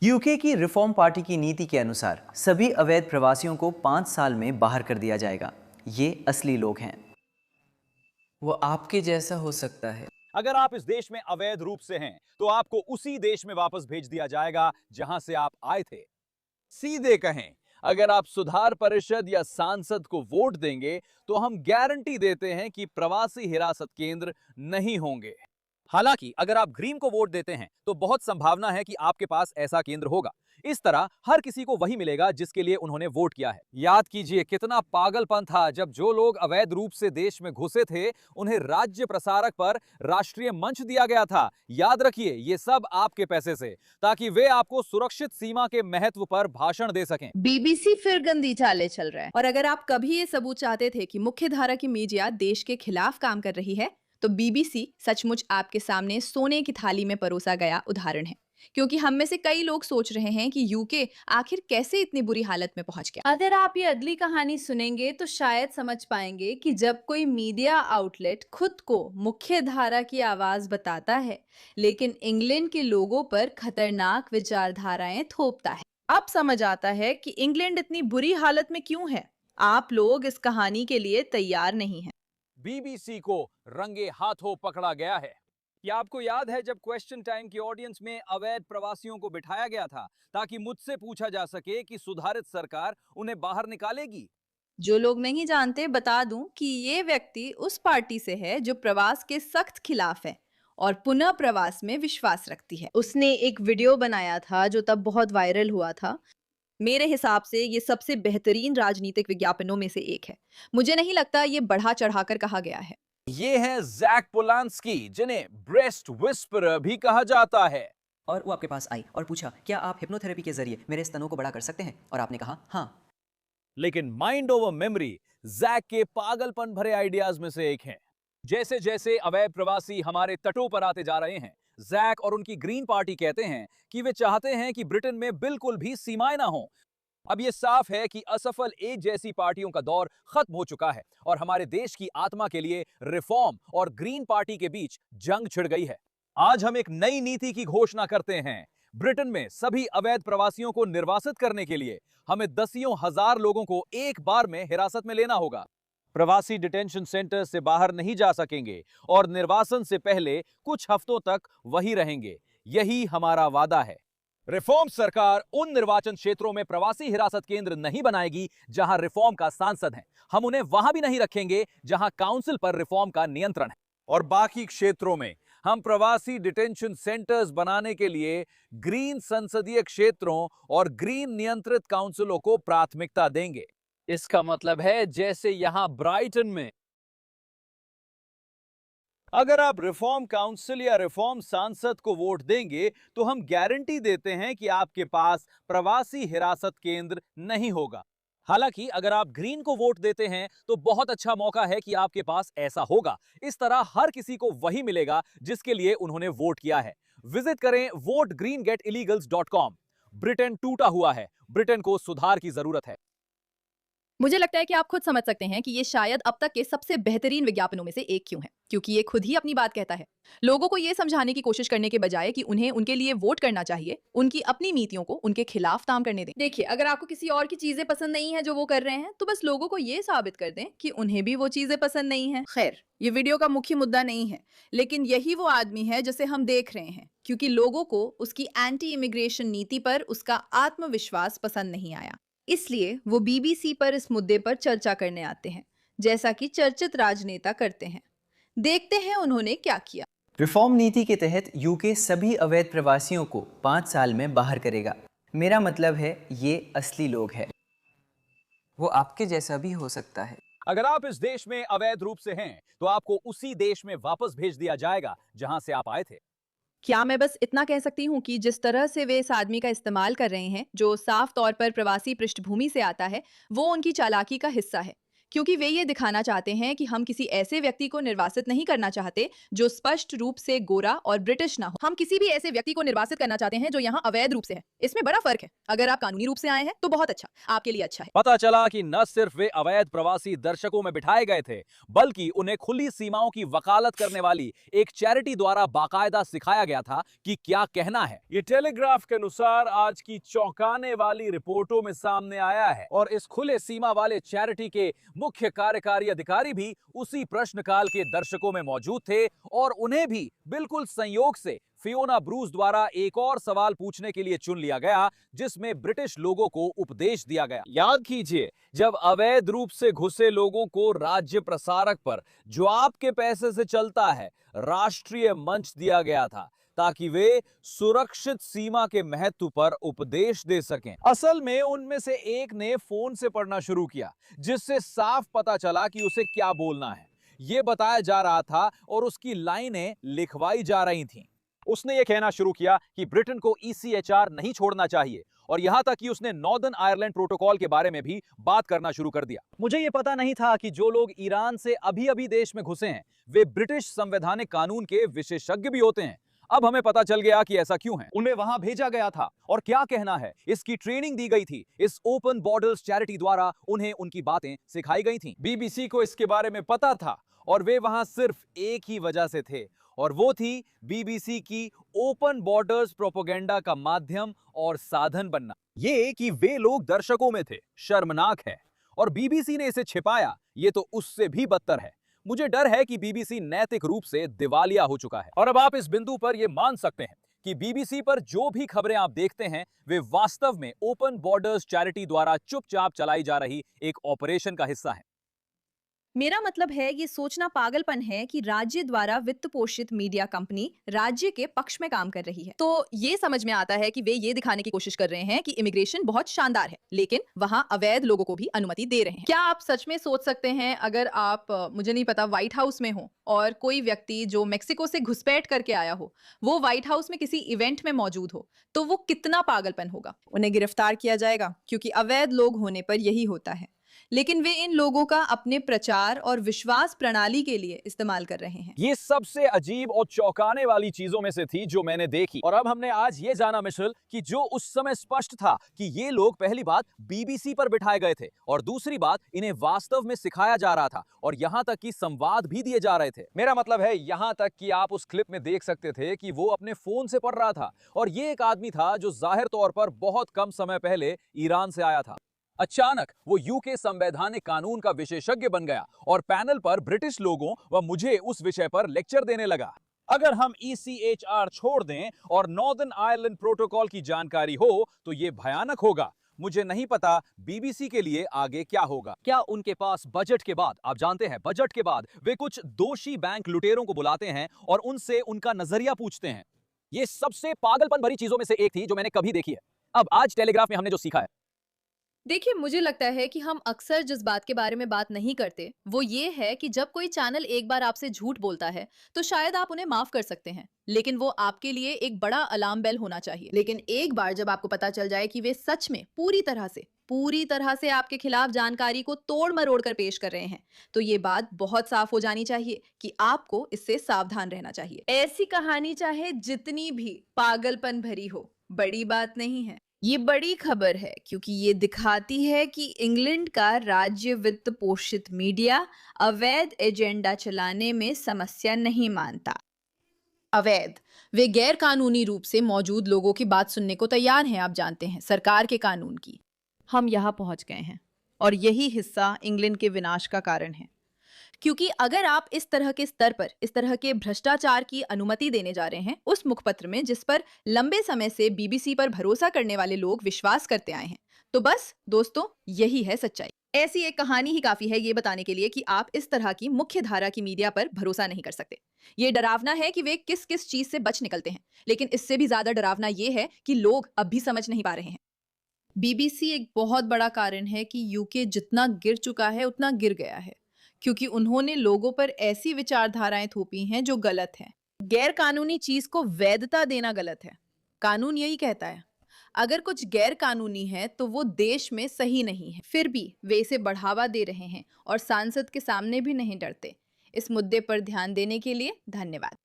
UK की reform party की नीति के अनुसार सभी अवैध प्रवासियों को 5 साल में बाहर कर दिया जाएगा। ये असली लोग हैं। वो आपके जैसा हो सकता है। अगर आप इस देश में अवैध रूप से हैं, तो आपको उसी देश में वापस भेज दिया जाएगा जहां से आप आए थे। सीधे कहें, अगर आप सुधार परिषद या सांसद को वोट देंगे, तो हम गारंटी देते हैं कि प्रवासी हिरासत केंद्र नहीं होंगे। हालांकि अगर आप ग्रीन को वोट देते हैं, तो बहुत संभावना है कि आपके पास ऐसा केंद्र होगा। इस तरह हर किसी को वही मिलेगा जिसके लिए उन्होंने वोट किया है। याद कीजिए, कितना पागलपन था जब जो लोग अवैध रूप से देश में घुसे थे, उन्हें राज्य प्रसारक पर राष्ट्रीय मंच दिया गया था। याद रखिए, ये सब आपके पैसे से, ताकि वे आपको सुरक्षित सीमा के महत्व पर भाषण दे सकें। बीबीसी फिर गंदी चालें चल रहा है। और अगर आप कभी ये सबूत चाहते थे कि मुख्य धारा की मीडिया देश के खिलाफ काम कर रही है, तो बीबीसी सचमुच आपके सामने सोने की थाली में परोसा गया उदाहरण है। क्योंकि हम में से कई लोग सोच रहे हैं कि यूके आखिर कैसे इतनी बुरी हालत में पहुंच गया। अगर आप ये अगली कहानी सुनेंगे तो शायद समझ पाएंगे कि जब कोई मीडिया आउटलेट खुद को मुख्य धारा की आवाज बताता है, लेकिन इंग्लैंड के लोगों पर खतरनाक विचारधाराएं थोपता है, अब समझ आता है कि इंग्लैंड इतनी बुरी हालत में क्यों है। आप लोग इस कहानी के लिए तैयार नहीं हैं। बीबीसी को रंगे हाथों पकड़ा गया है। क्या आपको याद है जब क्वेश्चन टाइम की ऑडियंस में अवैध प्रवासियों को बिठाया गया था, ताकि मुझसे पूछा जा सके कि सुधारित सरकार उन्हें बाहर निकालेगी? जो लोग नहीं जानते, बता दूं कि ये व्यक्ति उस पार्टी से है जो प्रवास के सख्त खिलाफ है और पुनः प्रवास में विश्वास रखती है। उसने एक वीडियो बनाया था जो तब बहुत वायरल हुआ था। मेरे हिसाब से ये सबसे बेहतरीन राजनीतिक विज्ञापनों में से एक है। मुझे नहीं लगता ये बढ़ा चढ़ाकर कहा गया है। ये है जैक पोलांस्की, जिन्हें ब्रेस्ट विस्परर भी कहा जाता है। और वो आपके पास आई और पूछा, क्या आप हिप्नोथेरेपी के जरिए मेरे स्तनों को बड़ा कर सकते हैं? और आपने कहा हाँ। लेकिन माइंड ओवर मेमोरी जैक के पागलपन भरे आइडियाज में से एक है। जैसे जैसे अवैध प्रवासी हमारे तटों पर आते जा रहे हैं, जैक और उनकी ग्रीन पार्टी कहते हैं कि वे चाहते हैं कि ब्रिटेन में बिल्कुल भी सीमाएं ना हो। अब यह साफ है कि असफल एक जैसी पार्टियों का दौर खत्म हो चुका है और हमारे देश की आत्मा के लिए रिफॉर्म और ग्रीन पार्टी के बीच जंग छिड़ गई है। आज हम एक नई नीति की घोषणा करते हैं। ब्रिटेन में सभी अवैध प्रवासियों को निर्वासित करने के लिए हमें दसियों हजार लोगों को एक बार में हिरासत में लेना होगा। प्रवासी डिटेंशन सेंटर से बाहर नहीं जा सकेंगे और निर्वासन से पहले कुछ हफ्तों तक वही रहेंगे। यही हमारा वादा है। रिफॉर्म सरकार उन निर्वाचन क्षेत्रों में प्रवासी हिरासत केंद्र नहीं बनाएगी जहां रिफॉर्म का सांसद है। हम उन्हें वहां भी नहीं रखेंगे जहां काउंसिल पर रिफॉर्म का नियंत्रण है। और बाकी क्षेत्रों में हम प्रवासी डिटेंशन सेंटर्स बनाने के लिए ग्रीन संसदीय क्षेत्रों और ग्रीन नियंत्रित काउंसिलों को प्राथमिकता देंगे। इसका मतलब है, जैसे यहां ब्राइटन में अगर आप रिफॉर्म काउंसिल या रिफॉर्म सांसद को वोट देंगे, तो हम गारंटी देते हैं कि आपके पास प्रवासी हिरासत केंद्र नहीं होगा। हालांकि अगर आप ग्रीन को वोट देते हैं, तो बहुत अच्छा मौका है कि आपके पास ऐसा होगा। इस तरह हर किसी को वही मिलेगा जिसके लिए उन्होंने वोट किया है। विजिट करें votegreengetillegals.com। ब्रिटेन टूटा हुआ है, ब्रिटेन को सुधार की जरूरत है। मुझे लगता है कि आप खुद समझ सकते हैं कि ये शायद अब तक के सबसे बेहतरीन विज्ञापनों में से एक क्यों है, क्योंकि ये खुद ही अपनी बात कहता है। लोगों को ये समझाने की कोशिश करने के बजाय कि उन्हें उनके लिए वोट करना चाहिए, उनकी अपनी नीतियों को उनके खिलाफ काम करने दें। देखिए, अगर आपको किसी और की चीजें पसंद नहीं है जो वो कर रहे हैं, तो बस लोगों को ये साबित कर दें कि उन्हें भी वो चीजें पसंद नहीं है। खैर, ये वीडियो का मुख्य मुद्दा नहीं है, लेकिन यही वो आदमी है जिसे हम देख रहे हैं, क्योंकि लोगों को उसकी एंटी इमिग्रेशन नीति पर उसका आत्मविश्वास पसंद नहीं आया। इसलिए वो बीबीसी पर इस मुद्दे पर चर्चा करने आते हैं, जैसा कि चर्चित राजनेता करते हैं। देखते हैं उन्होंने क्या किया। रिफॉर्म नीति के तहत यूके सभी अवैध प्रवासियों को 5 साल में बाहर करेगा। मेरा मतलब है, ये असली लोग हैं। वो आपके जैसा भी हो सकता है। अगर आप इस देश में अवैध रूप से हैं, तो आपको उसी देश में वापस भेज दिया जाएगा जहां से आप आए थे। क्या मैं बस इतना कह सकती हूँ कि जिस तरह से वे इस आदमी का इस्तेमाल कर रहे हैं, जो साफ तौर पर प्रवासी पृष्ठभूमि से आता है, वो उनकी चालाकी का हिस्सा है। क्योंकि वे ये दिखाना चाहते हैं कि हम किसी ऐसे व्यक्ति को निर्वासित नहीं करना चाहते जो स्पष्ट रूप से गोरा और ब्रिटिश ना हो। हम किसी भी ऐसे व्यक्ति को निर्वासित करना चाहते हैं जो यहाँ अवैध रूप से है। इसमें बड़ा फर्क है। अगर आप कानूनी रूप से आए हैं तो बहुत अच्छा, आपके लिए अच्छा है। पता चला कि न सिर्फ वे अवैध प्रवासी दर्शकों में बिठाए गए थे, बल्कि उन्हें खुली सीमाओं की वकालत करने वाली एक चैरिटी द्वारा बाकायदा सिखाया गया था कि क्या कहना है। ये टेलीग्राफ के अनुसार आज की चौंकाने वाली रिपोर्टों में सामने आया है, और इस खुले सीमा वाले चैरिटी के मुख्य कार्यकारी अधिकारी भी उसी प्रश्नकाल के दर्शकों में मौजूद थे, और उन्हें भी बिल्कुल संयोग से फियोना ब्रूस द्वारा एक और सवाल पूछने के लिए चुन लिया गया, जिसमें ब्रिटिश लोगों को उपदेश दिया गया। याद कीजिए, जब अवैध रूप से घुसे लोगों को राज्य प्रसारक पर, जो आपके पैसे से चलता है, राष्ट्रीय मंच दिया गया था ताकि वे सुरक्षित सीमा के महत्व पर उपदेश दे सकें। असल में उनमें से एक ने फोन से पढ़ना शुरू किया, जिससे साफ पता चला कि उसे क्या बोलना है। यह बताया जा रहा था और उसकी लाइनें लिखवाई जा रही थीं। उसने ये कहना शुरू किया कि ब्रिटेन को ECHR नहीं छोड़ना चाहिए, और यहां तक कि उसने नॉर्दर्न आयरलैंड प्रोटोकॉल के बारे में भी बात करना शुरू कर दिया। मुझे ये पता नहीं था कि जो लोग ईरान से अभी अभी देश में घुसे हैं, वे ब्रिटिश संवैधानिक कानून के विशेषज्ञ भी होते हैं। अब हमें पता चल गया कि ऐसा क्यों है। उन्हें वहां भेजा गया था, और क्या कहना है इसकी ट्रेनिंग दी गई थी। इस ओपन बॉर्डर्स चैरिटी द्वारा उन्हें उनकी बातें सिखाई गई थी। BBC को इसके बारे में पता था, और वे वहां सिर्फ एक ही वजह से थे, और वो थी BBC की ओपन बॉर्डर्स प्रोपेगेंडा का माध्यम और साधन बनना। ये कि वे लोग दर्शकों में थे, शर्मनाक है, और BBC ने इसे छिपाया, ये तो उससे भी बदतर है। मुझे डर है कि BBC नैतिक रूप से दिवालिया हो चुका है। और अब आप इस बिंदु पर यह मान सकते हैं कि BBC पर जो भी खबरें आप देखते हैं, वे वास्तव में ओपन बॉर्डर्स चैरिटी द्वारा चुपचाप चलाई जा रही एक ऑपरेशन का हिस्सा है। मेरा मतलब है ये सोचना पागलपन है कि राज्य द्वारा वित्त पोषित मीडिया कंपनी राज्य के पक्ष में काम कर रही है। तो ये समझ में आता है कि वे ये दिखाने की कोशिश कर रहे हैं कि इमिग्रेशन बहुत शानदार है, लेकिन वहां अवैध लोगों को भी अनुमति दे रहे हैं। क्या आप सच में सोच सकते हैं अगर आप मुझे नहीं पता व्हाइट हाउस में हो और कोई व्यक्ति जो मेक्सिको से घुसपैठ करके आया हो वो व्हाइट हाउस में किसी इवेंट में मौजूद हो, तो वो कितना पागलपन होगा। उन्हें गिरफ्तार किया जाएगा क्योंकि अवैध लोग होने पर यही होता है, लेकिन वे इन लोगों का अपने प्रचार और विश्वास प्रणाली के लिए इस्तेमाल कर रहे हैं। ये सबसे अजीब और चौंकाने वाली चीजों में से थी जो मैंने देखी। और अब हमने आज ये जाना मिशेल कि जो उस समय स्पष्ट था कि ये लोग पहली बात BBC पर बिठाए गए थे, और दूसरी बात इन्हें वास्तव में सिखाया जा रहा था, और यहां तक कि संवाद भी दिए जा रहे थे। मेरा मतलब है यहां तक कि आप उस क्लिप में देख सकते थे कि वो अपने फोन से पढ़ रहा था, और ये एक आदमी था जो जाहिर तौर पर बहुत कम समय पहले ईरान से आया था। अचानक वो UK संवैधानिक कानून का विशेषज्ञ बन गया, और पैनल पर ब्रिटिश लोगों व मुझे उस विषय पर लेक्चर देने लगा। अगर हम ECHR छोड़ दें और नॉर्दर्न आयरलैंड प्रोटोकॉल की जानकारी हो तो ये भयानक होगा। मुझे नहीं पता BBC के लिए आगे क्या होगा। क्या उनके पास बजट के बाद, आप जानते हैं बजट के बाद, वे कुछ दोषी बैंक लुटेरों को बुलाते हैं और उनसे उनका नजरिया पूछते हैं। ये सबसे पागलपन भरी चीजों में से एक थी जो मैंने कभी देखी है। अब आज टेलीग्राफ में हमने जो सीखा है, देखिए, मुझे लगता है कि हम अक्सर जिस बात के बारे में बात नहीं करते वो ये है कि जब कोई चैनल एक बार आपसे झूठ बोलता है तो शायद आप उन्हें माफ कर सकते हैं, लेकिन वो आपके लिए एक बड़ा अलार्म बेल होना चाहिए। लेकिन एक बार जब आपको पता चल जाए कि वे सच में पूरी तरह से आपके खिलाफ जानकारी को तोड़ मरोड़ कर पेश कर रहे हैं, तो ये बात बहुत साफ हो जानी चाहिए कि आपको इससे सावधान रहना चाहिए। ऐसी कहानी चाहे जितनी भी पागलपन भरी हो, बड़ी बात नहीं है। ये बड़ी खबर है क्योंकि ये दिखाती है कि इंग्लैंड का राज्य वित्त पोषित मीडिया अवैध एजेंडा चलाने में समस्या नहीं मानता। अवैध, वे गैर कानूनी रूप से मौजूद लोगों की बात सुनने को तैयार हैं। आप जानते हैं, सरकार के कानून की। हम यहाँ पहुंच गए हैं, और यही हिस्सा इंग्लैंड के विनाश का कारण है, क्योंकि अगर आप इस तरह के स्तर पर इस तरह के भ्रष्टाचार की अनुमति देने जा रहे हैं उस मुखपत्र में जिस पर लंबे समय से BBC पर भरोसा करने वाले लोग विश्वास करते आए हैं, तो बस दोस्तों, यही है सच्चाई। ऐसी एक कहानी ही काफी है ये बताने के लिए कि आप इस तरह की मुख्य धारा की मीडिया पर भरोसा नहीं कर सकते। ये डरावना है कि वे किस किस चीज से बच निकलते हैं, लेकिन इससे भी ज्यादा डरावना ये है कि लोग अब भी समझ नहीं पा रहे हैं। BBC एक बहुत बड़ा कारण है कि UK जितना गिर चुका है उतना गिर गया है, क्योंकि उन्होंने लोगों पर ऐसी विचारधाराएं थोपी हैं जो गलत हैं। गैर कानूनी चीज को वैधता देना गलत है। कानून यही कहता है, अगर कुछ गैर कानूनी है तो वो देश में सही नहीं है, फिर भी वे इसे बढ़ावा दे रहे हैं और सांसद के सामने भी नहीं डरते। इस मुद्दे पर ध्यान देने के लिए धन्यवाद।